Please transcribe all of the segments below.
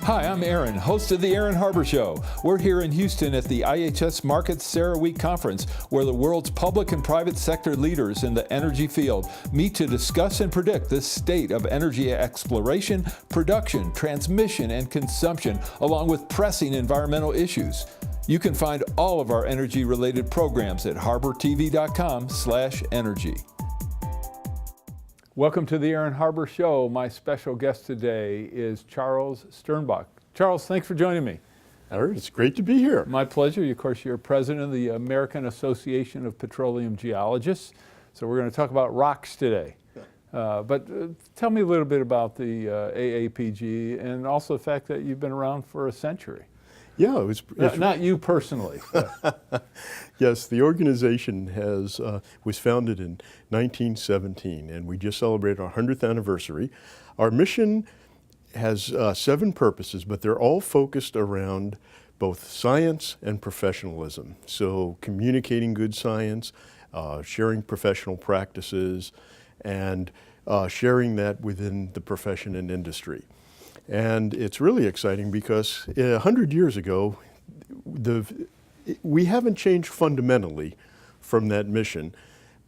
Hi, I'm Aaron, host of the Aaron Harber Show. We're here in Houston at the IHS Markit CERAWeek Conference, where the world's public and private sector leaders in the energy field meet to discuss and predict the state of energy exploration, production, transmission, and consumption, along with pressing environmental issues. You can find all of our energy-related programs at harbortv.com/energy. Welcome to the Aaron Harber Show. My special guest today is Charles Sternbach. Charles, thanks for joining me. Aaron, it's great to be here. My pleasure. Of course, you're president of the American Association of Petroleum Geologists. So we're going to talk about rocks today. But tell me a little bit about the AAPG and also the fact that you've been around for a century. Yeah, it's not you personally. Yes, the organization was founded in 1917, and we just celebrated our 100th anniversary. Our mission has 7 purposes, but they're all focused around both science and professionalism. So communicating good science, sharing professional practices, and sharing that within the profession and industry. And it's really exciting because 100 years ago, we haven't changed fundamentally from that mission,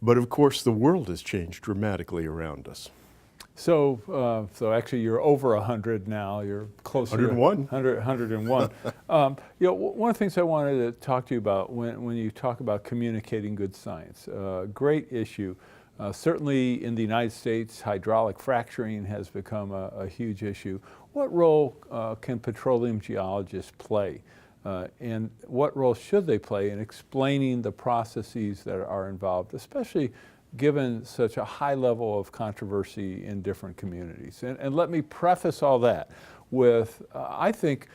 but of course the world has changed dramatically around us. So actually you're over 100 now, you're closer 101. to 101. One of the things I wanted to talk to you about when you talk about communicating good science, great issue. Certainly in the United States, hydraulic fracturing has become a huge issue. What role can petroleum geologists play? And what role should they play in explaining the processes that are involved, especially given such a high level of controversy in different communities? And let me preface all that with, I think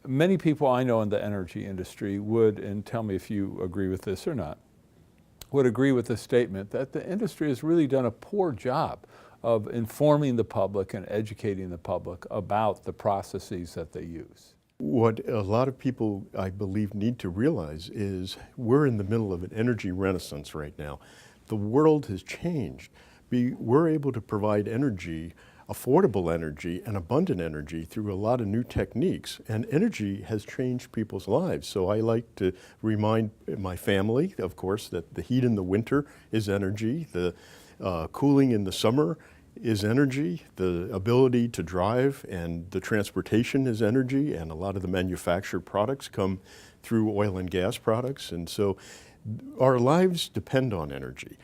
many people I know in the energy industry would, and tell me if you agree with this or not, would agree with the statement that the industry has really done a poor job of informing the public and educating the public about the processes that they use. What a lot of people, I believe, need to realize is we're in the middle of an energy renaissance right now. The world has changed. We're able to provide energy, affordable energy and abundant energy through a lot of new techniques, and energy has changed people's lives. So I like to remind my family, of course, that the heat in the winter is energy, the cooling in the summer is energy, the ability to drive and the transportation is energy, and a lot of the manufactured products come through oil and gas products, and so our lives depend on energy.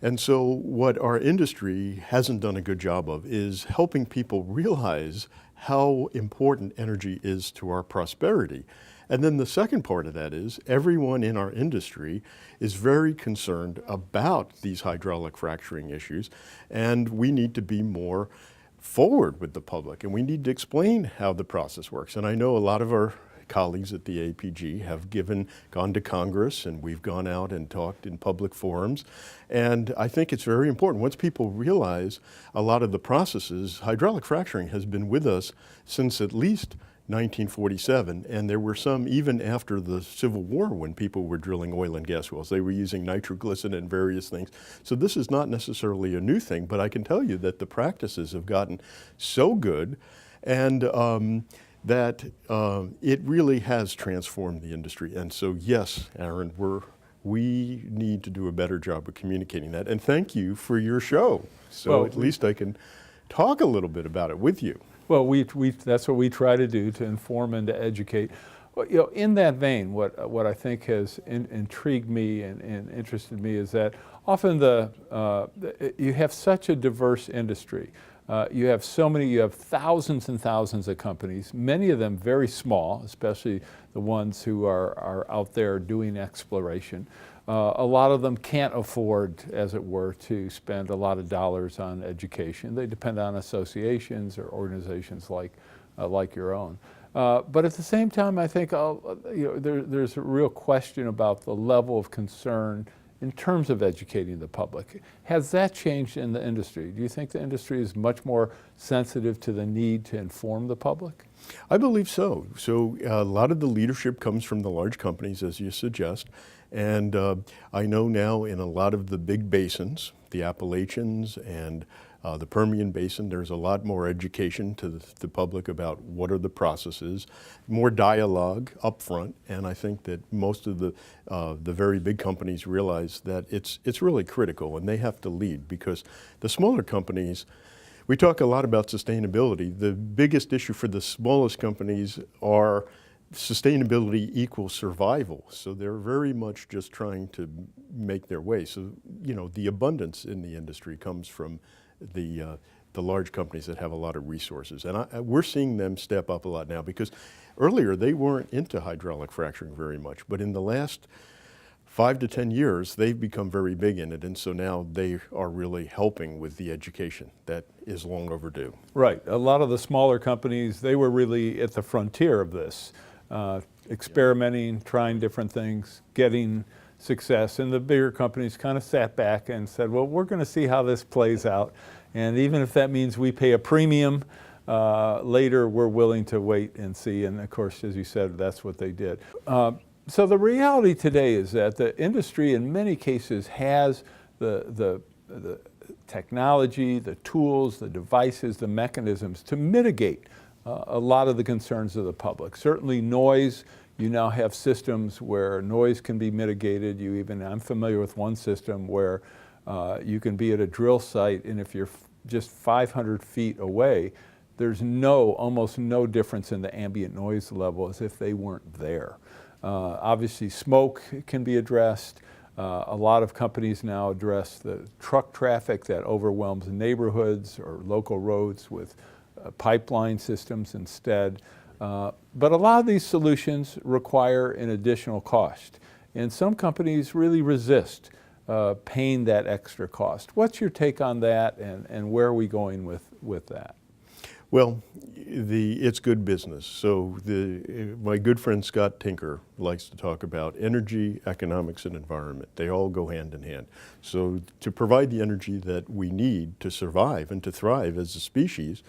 And so what our industry hasn't done a good job of is helping people realize how important energy is to our prosperity. And then the second part of that is everyone in our industry is very concerned about these hydraulic fracturing issues, and we need to be more forward with the public, and we need to explain how the process works. And I know a lot of our colleagues at the APG have gone to Congress, and we've gone out and talked in public forums. And I think it's very important. Once people realize a lot of the processes, hydraulic fracturing has been with us since at least 1947, and there were some even after the Civil War when people were drilling oil and gas wells. They were using nitroglycerin and various things. So this is not necessarily a new thing, but I can tell you that the practices have gotten so good, and that it really has transformed the industry. And so yes, Aaron, we need to do a better job of communicating that. And thank you for your show. So at least I can talk a little bit about it with you. Well, that's what we try to do, to inform and to educate. Well, in that vein, what I think has intrigued me and interested me is that often you have such a diverse industry. You have thousands and thousands of companies, many of them very small, especially the ones who are out there doing exploration. A lot of them can't afford, as it were, to spend a lot of dollars on education. They depend on associations or organizations like your own. But at the same time, I think there's a real question about the level of concern in terms of educating the public. Has that changed in the industry? Do you think the industry is much more sensitive to the need to inform the public? I believe so. So a lot of the leadership comes from the large companies, as you suggest. And I know now in a lot of the big basins, the Appalachians and The Permian Basin, there's a lot more education to the public about what are the processes, more dialogue up front, and I think that most of the very big companies realize that it's really critical, and they have to lead, because the smaller companies, we talk a lot about sustainability. The biggest issue for the smallest companies are sustainability equals survival. So they're very much just trying to make their way. So, you know, the abundance in the industry comes from the large companies that have a lot of resources. And we're seeing them step up a lot now, because earlier they weren't into hydraulic fracturing very much, but in the last 5 to 10 years, they've become very big in it, and so now they are really helping with the education that is long overdue. Right. A lot of the smaller companies, they were really at the frontier of this, experimenting, trying different things, getting success, and the bigger companies kind of sat back and said, well, we're going to see how this plays out, and even if that means we pay a premium later, we're willing to wait and see, and of course, as you said, that's what they did. So the reality today is that the industry in many cases has the technology, the tools, the devices, the mechanisms to mitigate a lot of the concerns of the public. Certainly noise, you now have systems where noise can be mitigated. I'm familiar with one system where you can be at a drill site, and if you're just 500 feet away, there's almost no difference in the ambient noise level as if they weren't there. Obviously, smoke can be addressed. A lot of companies now address the truck traffic that overwhelms neighborhoods or local roads with pipeline systems instead. But a lot of these solutions require an additional cost, and some companies really resist paying that extra cost. What's your take on that, and where are we going with that? Well, it's good business. So my good friend Scott Tinker likes to talk about energy, economics, and environment. They all go hand in hand. So to provide the energy that we need to survive and to thrive as a species,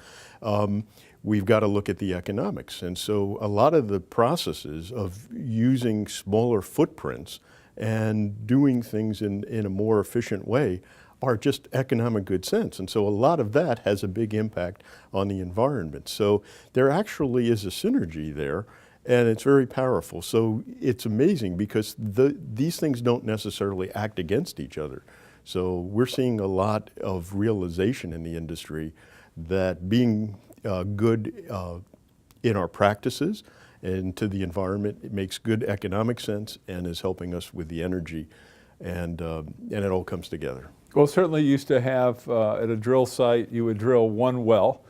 we've got to look at the economics. And so a lot of the processes of using smaller footprints and doing things in a more efficient way are just economic good sense. And so a lot of that has a big impact on the environment. So there actually is a synergy there, and it's very powerful. So it's amazing because these things don't necessarily act against each other. So we're seeing a lot of realization in the industry that being good in our practices and to the environment, it makes good economic sense and is helping us with the energy, and it all comes together. Well, certainly you used to have, at a drill site, you would drill one well.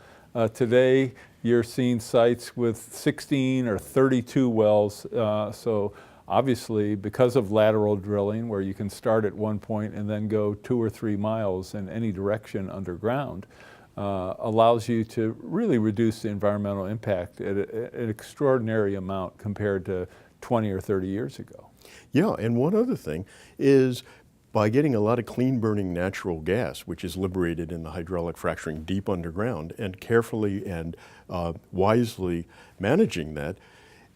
Today, you're seeing sites with 16 or 32 wells. So obviously, because of lateral drilling, where you can start at one point and then go 2 or 3 miles in any direction underground, allows you to really reduce the environmental impact at an extraordinary amount compared to 20 or 30 years ago. Yeah, and one other thing is, by getting a lot of clean burning natural gas, which is liberated in the hydraulic fracturing deep underground, and carefully and wisely managing that,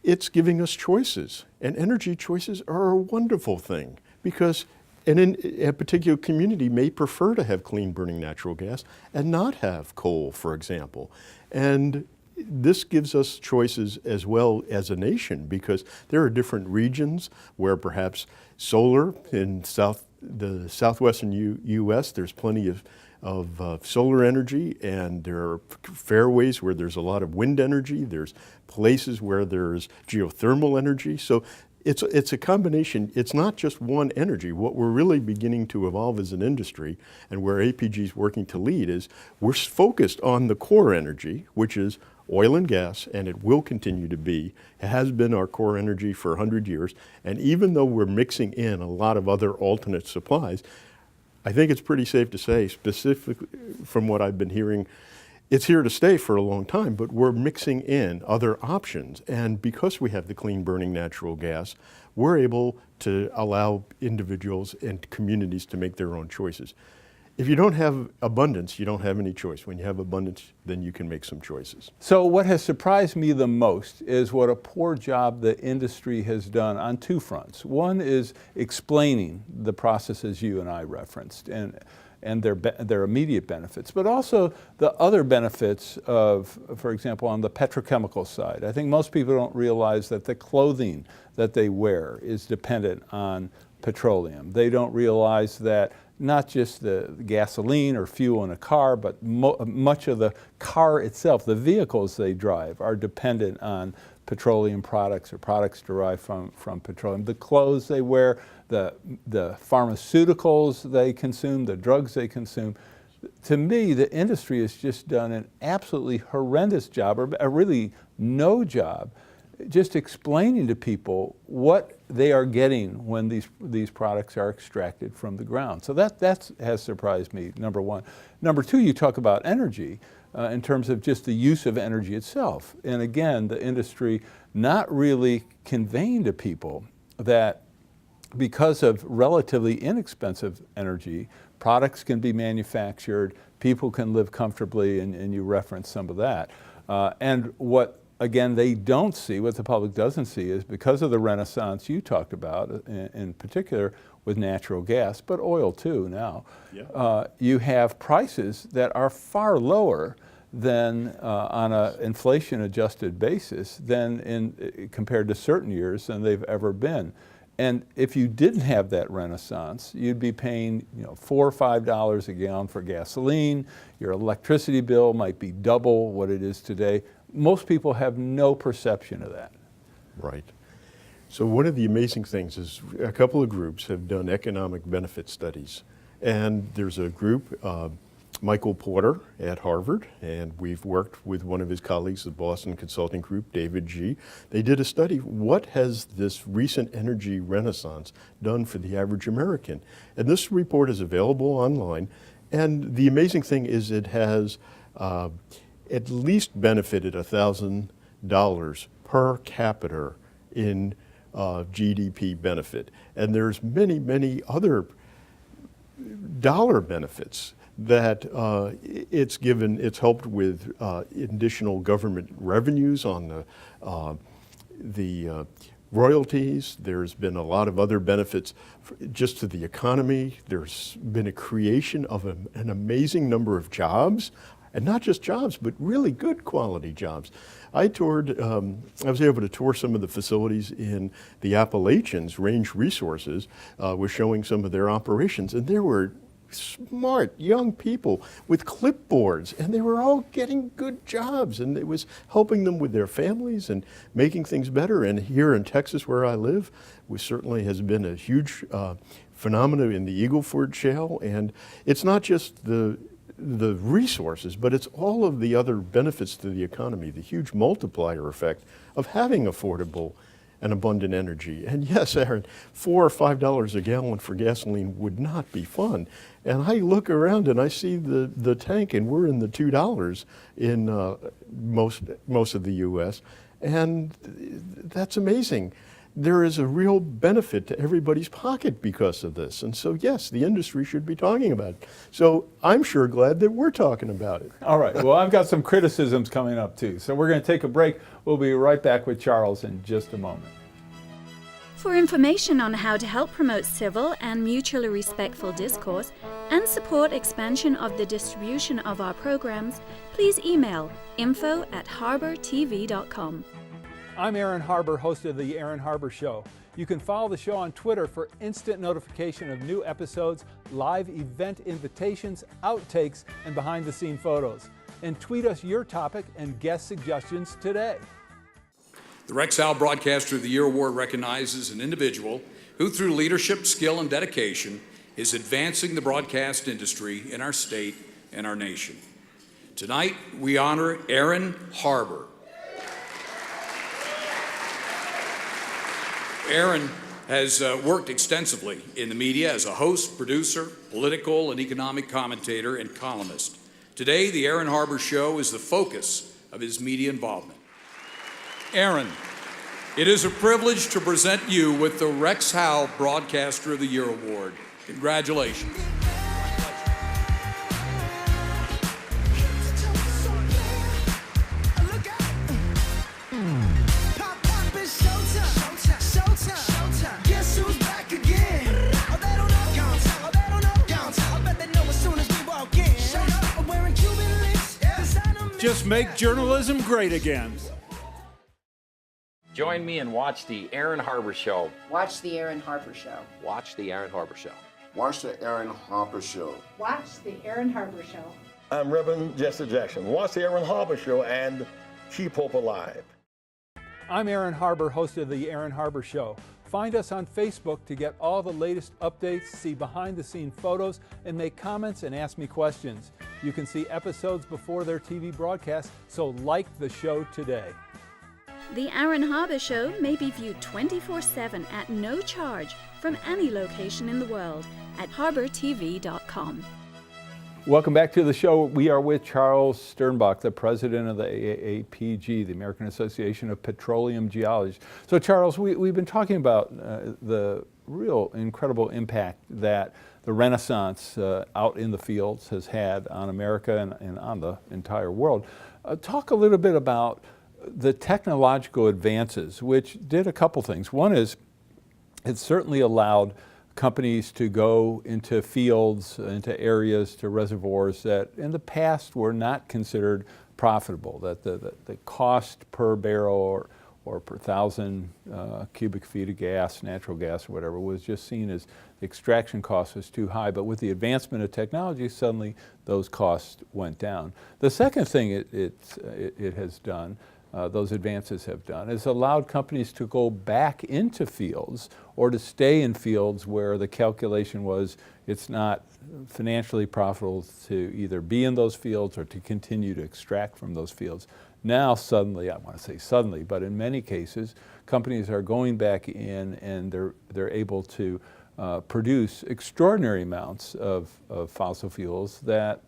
it's giving us choices. And energy choices are a wonderful thing, because a particular community may prefer to have clean burning natural gas and not have coal, for example. And this gives us choices as well as a nation, because there are different regions where perhaps solar in the southwestern U.S., there's plenty of solar energy, and there are fairways where there's a lot of wind energy. There's places where there's geothermal energy. So it's a combination. It's not just one energy. What we're really beginning to evolve as an industry, and where APG is working to lead, is we're focused on the core energy, which is oil and gas, and it will continue to be. It has been our core energy for 100 years, and even though we're mixing in a lot of other alternate supplies, I think it's pretty safe to say, specifically from what I've been hearing, it's here to stay for a long time, but we're mixing in other options. And because we have the clean burning natural gas, we're able to allow individuals and communities to make their own choices. If you don't have abundance, you don't have any choice. When you have abundance, then you can make some choices. So what has surprised me the most is what a poor job the industry has done on 2 fronts. One is explaining the processes you and I referenced, and and their immediate benefits, but also the other benefits of, for example, on the petrochemical side. I think most people don't realize that the clothing that they wear is dependent on petroleum. They don't realize that not just the gasoline or fuel in a car, but much of the car itself, the vehicles they drive, are dependent on petroleum products or products derived from petroleum. The clothes they wear, the pharmaceuticals they consume, the drugs they consume. To me, the industry has just done an absolutely horrendous job, or really no job, just explaining to people what they are getting when these products are extracted from the ground. So that has surprised me, number one. Number two, you talk about energy in terms of just the use of energy itself. And again, the industry not really conveying to people that because of relatively inexpensive energy, products can be manufactured, people can live comfortably, and you referenced some of that. And what, again, they don't see, what the public doesn't see, is because of the renaissance you talked about, in particular with natural gas, but oil too now, you have prices that are far lower than on an inflation-adjusted basis than compared to certain years than they've ever been. And if you didn't have that renaissance, you'd be paying $4 or $5 a gallon for gasoline. Your electricity bill might be double what it is today. Most people have no perception of that. Right. So one of the amazing things is a couple of groups have done economic benefit studies. And there's a group, Michael Porter at Harvard, and we've worked with one of his colleagues, the Boston Consulting Group, David G. They did a study, what has this recent energy renaissance done for the average American? And this report is available online. And the amazing thing is it has at least benefited $1,000 per capita in GDP benefit. And there's many, many other dollar benefits that it's helped with additional government revenues on the royalties. There's been a lot of other benefits just to the economy. There's been a creation of an amazing number of jobs, and not just jobs, but really good quality jobs. I was able to tour some of the facilities in the Appalachians. Range Resources was showing some of their operations, and there were smart young people with clipboards, and they were all getting good jobs, and it was helping them with their families and making things better. And here in Texas, where I live, which certainly has been a huge phenomenon in the Eagle Ford Shale. And it's not just the resources, but it's all of the other benefits to the economy, the huge multiplier effect of having affordable and abundant energy. And yes, Aaron, $4 or $5 a gallon for gasoline would not be fun. And I look around and I see the tank, and we're in the $2 in most of the U.S. And that's amazing. There is a real benefit to everybody's pocket because of this. And so, yes, the industry should be talking about it. So I'm sure glad that we're talking about it. All right. Well, I've got some criticisms coming up, too. So we're going to take a break. We'll be right back with Charles in just a moment. For information on how to help promote civil and mutually respectful discourse and support expansion of the distribution of our programs, please email info@harbertv.com. I'm Aaron Harber, host of The Aaron Harber Show. You can follow the show on Twitter for instant notification of new episodes, live event invitations, outtakes, and behind-the-scene photos. And tweet us your topic and guest suggestions today. The Rex Howell Broadcaster of the Year Award recognizes an individual who, through leadership, skill, and dedication, is advancing the broadcast industry in our state and our nation. Tonight, we honor Aaron Harber. Aaron has worked extensively in the media as a host, producer, political and economic commentator, and columnist. Today, the Aaron Harber Show is the focus of his media involvement. Aaron, it is a privilege to present you with the Rex Howell Broadcaster of the Year Award. Congratulations. Guess who's back again? Oh, they don't know. I bet they know as soon as Let's make journalism great again. Join me and watch the Aaron Harber Show. Watch the Aaron Harber Show. Watch the Aaron Harber Show. Watch the Aaron Harper Show. Watch the Aaron Harber Show. I'm Reverend Jesse Jackson. Watch the Aaron Harber Show and keep hope alive. I'm Aaron Harber, host of the Aaron Harber Show. Find us on Facebook to get all the latest updates, see behind-the-scene photos, and make comments and ask me questions. You can see episodes before their TV broadcast, so like the show today. The Aaron Harber Show may be viewed 24/7 at no charge from any location in the world at harbortv.com. Welcome back to the show. We are with Charles Sternbach, the president of the AAPG, the American Association of Petroleum Geologists. So Charles, we've been talking about the real incredible impact that the Renaissance out in the fields has had on America and on the entire world. Talk a little bit about the technological advances, which did a couple things. One is it certainly allowed companies to go into fields, into areas, to reservoirs that in the past were not considered profitable, that the cost per barrel or per thousand cubic feet of gas, natural gas or whatever, was just seen as the extraction cost was too high. But with the advancement of technology, suddenly those costs went down. The second thing it has done, those advances have done, is allowed companies to go back into fields or to stay in fields where the calculation was it's not financially profitable to either be in those fields or to continue to extract from those fields. Now suddenly, I want to say suddenly, but in many cases, companies are going back in and they're able to produce extraordinary amounts of fossil fuels that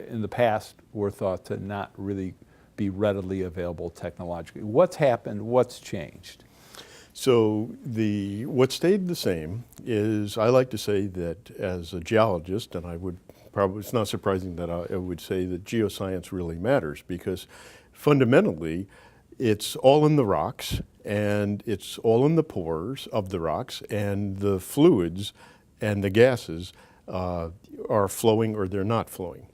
in the past were thought to not really be readily available technologically. What's happened? What's changed? So what stayed the same is, I like to say that as a geologist, and I would probably, it's not surprising that I would say that geoscience really matters, because fundamentally it's all in the rocks and it's all in the pores of the rocks, and the fluids and the gases are flowing or they're not flowing.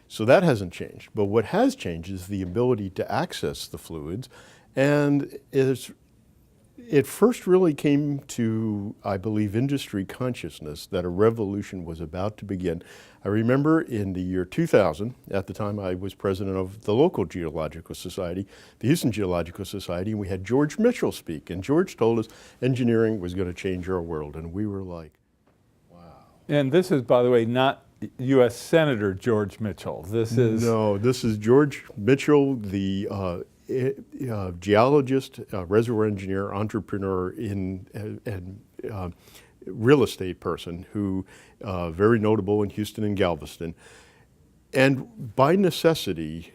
So that hasn't changed. But what has changed is the ability to access the fluids. And it first really came to, I believe, industry consciousness that a revolution was about to begin. I remember in the year 2000, at the time I was president of the local Geological Society, the Houston Geological Society, and we had George Mitchell speak. And George told us engineering was going to change our world. And we were like, wow. And this is, by the way, not U.S. Senator George Mitchell. This is George Mitchell, the geologist, reservoir engineer, entrepreneur, and real estate person who very notable in Houston and Galveston. And by necessity,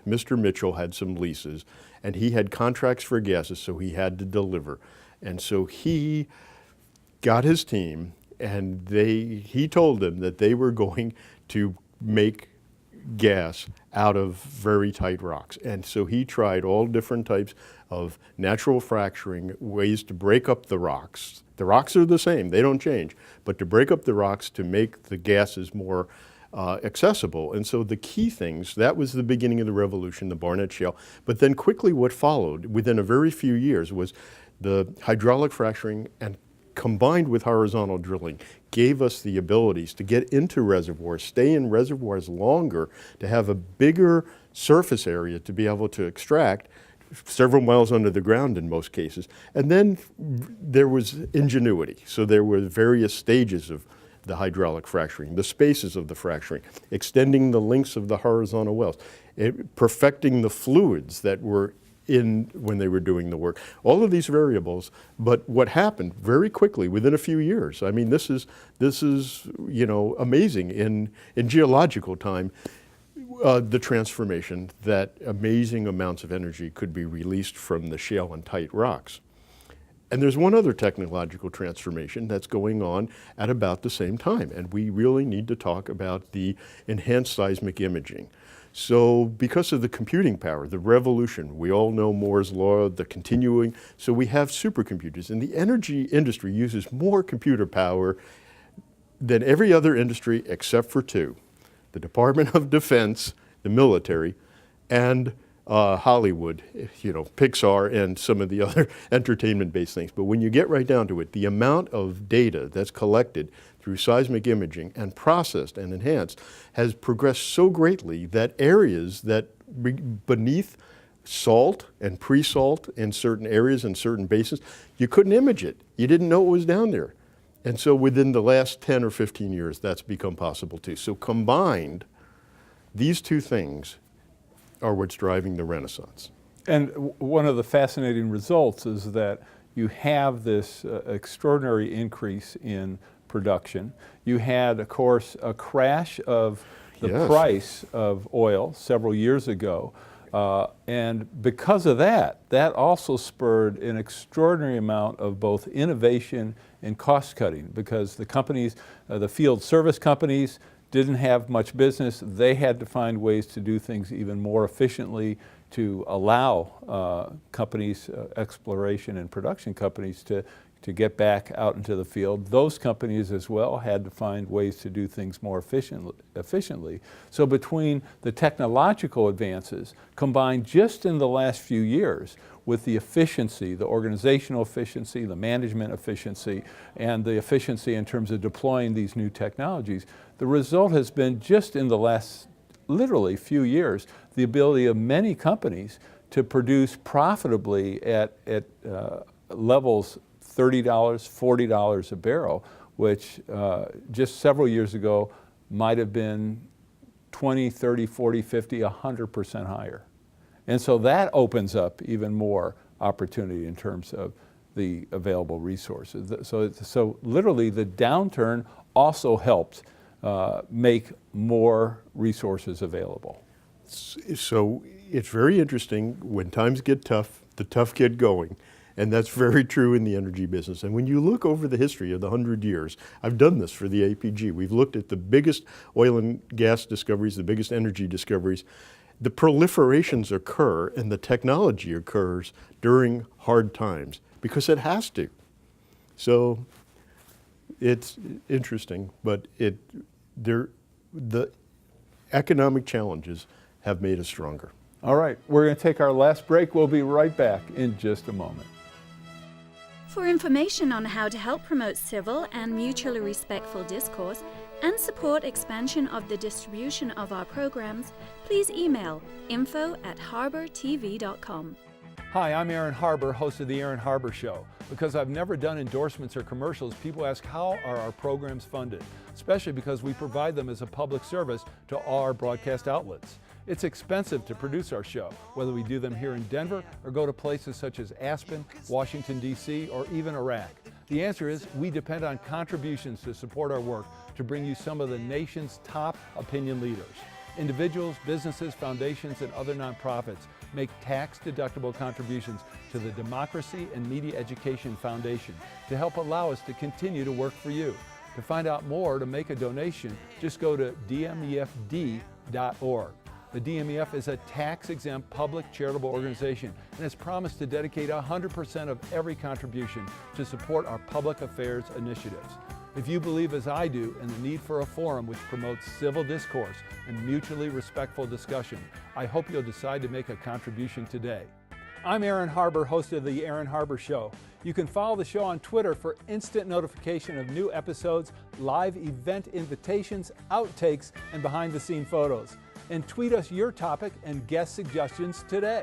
Mr. Mitchell had some leases, and he had contracts for gases, so he had to deliver. And so he got his team, and he told them that they were going to make gas out of very tight rocks. And so he tried all different types of natural fracturing, ways to break up the rocks. The rocks are the same, they don't change, but to break up the rocks to make the gases more accessible. And so the key things, that was the beginning of the revolution, the Barnett Shale. But then quickly what followed within a very few years was the hydraulic fracturing, and combined with horizontal drilling, gave us the abilities to get into reservoirs, stay in reservoirs longer, to have a bigger surface area to be able to extract several miles under the ground in most cases. And then there was ingenuity. So there were various stages of the hydraulic fracturing, the spaces of the fracturing, extending the lengths of the horizontal wells, perfecting the fluids that were in when they were doing the work. All of these variables, but what happened very quickly within a few years, I mean, this is amazing in geological time, the transformation that amazing amounts of energy could be released from the shale and tight rocks. And there's one other technological transformation that's going on at about the same time, and we really need to talk about the enhanced seismic imaging. So because of the computing power, the revolution, we all know Moore's law, the continuing, so we have supercomputers, and the energy industry uses more computer power than every other industry except for two: the Department of Defense, the military, and Hollywood, Pixar and some of the other entertainment-based things. But when you get right down to it, the amount of data that's collected through seismic imaging and processed and enhanced has progressed so greatly that areas that beneath salt and pre-salt in certain areas and certain basins, you couldn't image it. You didn't know it was down there. And so within the last 10 or 15 years, that's become possible too. So combined, these two things are what's driving the renaissance. And one of the fascinating results is that you have this extraordinary increase in production. You had, of course, a crash of the price of oil several years ago. And because of that also spurred an extraordinary amount of both innovation and cost cutting, because the companies, the field service companies, didn't have much business. They had to find ways to do things even more efficiently to allow companies, exploration and production companies to get back out into the field. Those companies as well had to find ways to do things more efficiently. So between the technological advances combined just in the last few years with the efficiency, the organizational efficiency, the management efficiency, and the efficiency in terms of deploying these new technologies, the result has been just in the last literally few years, the ability of many companies to produce profitably at levels $30, $40 a barrel, which just several years ago might have been 20, 30, 40, 50, 100% higher. And so that opens up even more opportunity in terms of the available resources. So literally the downturn also helped make more resources available. So it's very interesting. When times get tough, the tough get going. And that's very true in the energy business. And when you look over the history of the 100 years, I've done this for the APG. We've looked at the biggest oil and gas discoveries, the biggest energy discoveries. The proliferations occur and the technology occurs during hard times because it has to. So it's interesting, but the economic challenges have made us stronger. All right, we're going to take our last break. We'll be right back in just a moment. For information on how to help promote civil and mutually respectful discourse and support expansion of the distribution of our programs, please email info@harbertv.com. Hi, I'm Aaron Harber, host of The Aaron Harber Show. Because I've never done endorsements or commercials, people ask how are our programs funded, especially because we provide them as a public service to all our broadcast outlets. It's expensive to produce our show, whether we do them here in Denver or go to places such as Aspen, Washington, D.C., or even Iraq. The answer is we depend on contributions to support our work to bring you some of the nation's top opinion leaders. Individuals, businesses, foundations, and other nonprofits make tax-deductible contributions to the Democracy and Media Education Foundation to help allow us to continue to work for you. To find out more, to make a donation, just go to dmefd.org. The DMEF is a tax-exempt public charitable organization and has promised to dedicate 100% of every contribution to support our public affairs initiatives. If you believe, as I do, in the need for a forum which promotes civil discourse and mutually respectful discussion, I hope you'll decide to make a contribution today. I'm Aaron Harber, host of The Aaron Harber Show. You can follow the show on Twitter for instant notification of new episodes, live event invitations, outtakes, and behind-the-scene photos. And tweet us your topic and guest suggestions today.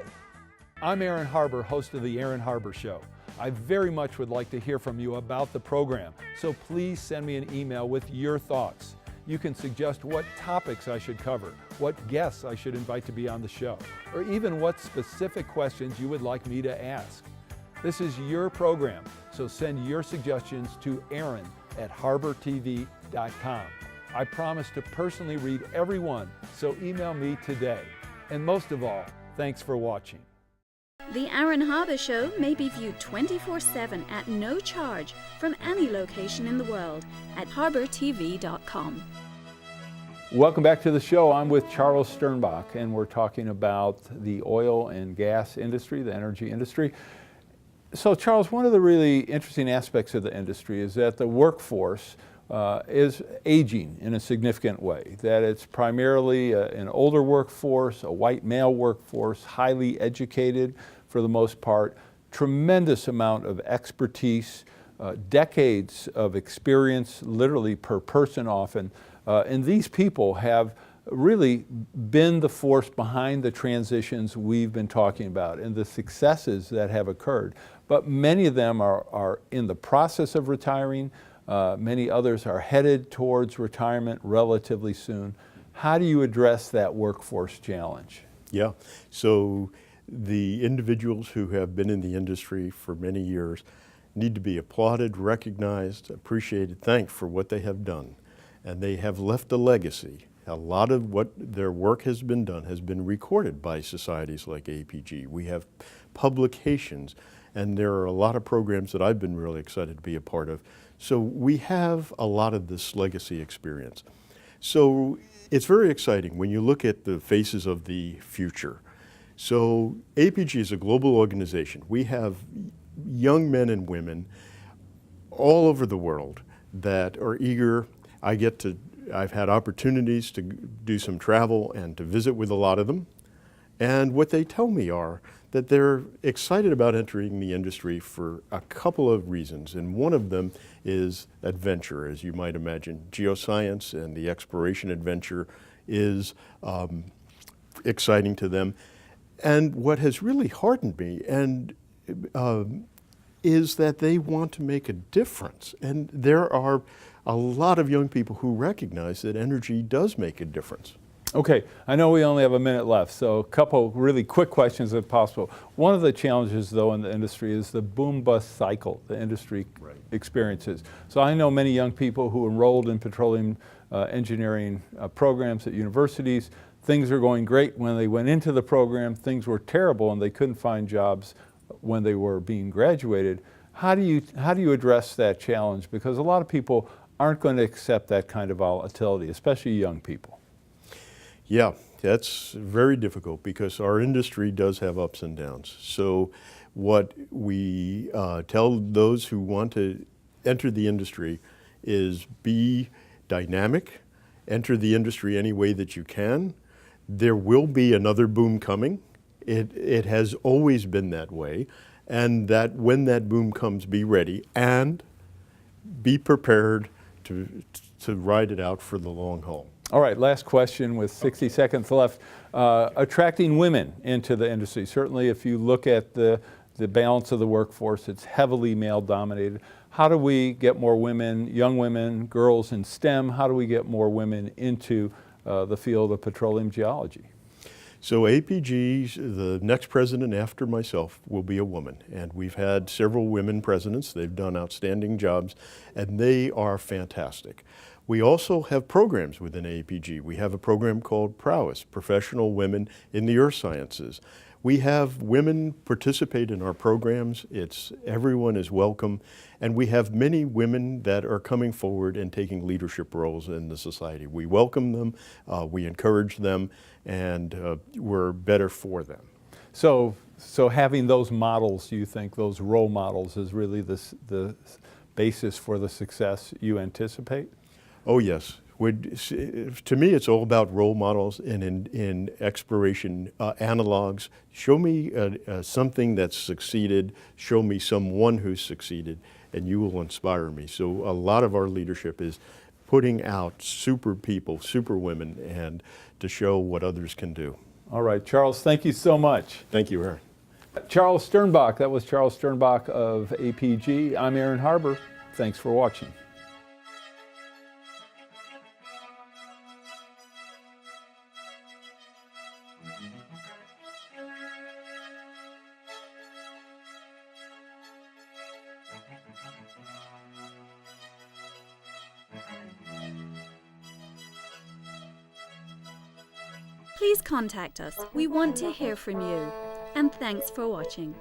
I'm Aaron Harber, host of The Aaron Harber Show. I very much would like to hear from you about the program, so please send me an email with your thoughts. You can suggest what topics I should cover, what guests I should invite to be on the show, or even what specific questions you would like me to ask. This is your program, so send your suggestions to aaron@harbertv.com. I promise to personally read every one, so email me today. And most of all, thanks for watching. The Aaron Harber Show may be viewed 24/7 at no charge from any location in the world at harbertv.com. Welcome back to the show. I'm with Charles Sternbach, and we're talking about the oil and gas industry, the energy industry. So Charles, one of the really interesting aspects of the industry is that the workforce, is aging in a significant way, that it's primarily an older workforce, a white male workforce, highly educated for the most part, tremendous amount of expertise, decades of experience, literally per person often, and these people have really been the force behind the transitions we've been talking about and the successes that have occurred. But many of them are in the process of retiring. Many others are headed towards retirement relatively soon. How do you address that workforce challenge? Yeah, so the individuals who have been in the industry for many years need to be applauded, recognized, appreciated, thanked for what they have done. And they have left a legacy. A lot of what their work has been done has been recorded by societies like APG. We have publications, and there are a lot of programs that I've been really excited to be a part of. So we have a lot of this legacy experience. So it's very exciting when you look at the faces of the future. So APG is a global organization. We have young men and women all over the world that are eager. I've had opportunities to do some travel and to visit with a lot of them. And what they tell me are that they're excited about entering the industry for a couple of reasons. And one of them is adventure, as you might imagine. Geoscience and the exploration adventure is exciting to them. And what has really heartened me is that they want to make a difference. And there are a lot of young people who recognize that energy does make a difference. Okay, I know we only have a minute left, so a couple really quick questions if possible. One of the challenges, though, in the industry is the boom-bust cycle the industry experiences. So I know many young people who enrolled in petroleum engineering programs at universities. Things are going great when they went into the program. Things were terrible and they couldn't find jobs when they were being graduated. How do you address that challenge? Because a lot of people aren't going to accept that kind of volatility, especially young people. Yeah, that's very difficult because our industry does have ups and downs. So what we tell those who want to enter the industry is be dynamic, enter the industry any way that you can. There will be another boom coming. It has always been that way. And that when that boom comes, be ready and be prepared to ride it out for the long haul. All right, last question with 60 seconds left. Attracting women into the industry. Certainly if you look at the balance of the workforce, it's heavily male dominated. How do we get more women, young women, girls in STEM? How do we get more women into the field of petroleum geology? So APG, the next president after myself will be a woman. And we've had several women presidents. They've done outstanding jobs, and they are fantastic. We also have programs within APG. We have a program called Prowess, Professional Women in the Earth Sciences. We have women participate in our programs. Everyone is welcome. And we have many women that are coming forward and taking leadership roles in the society. We welcome them, we encourage them, and we're better for them. So having those models, you think, those role models is really the basis for the success you anticipate? Oh yes. To me, it's all about role models and in exploration analogs. Show me something that's succeeded, show me someone who's succeeded, and you will inspire me. So a lot of our leadership is putting out super people, super women, and to show what others can do. All right, Charles, thank you so much. Thank you, Aaron. Charles Sternbach, that was Charles Sternbach of APG. I'm Aaron Harber. Thanks for watching. Please contact us. We want to hear from you. And thanks for watching.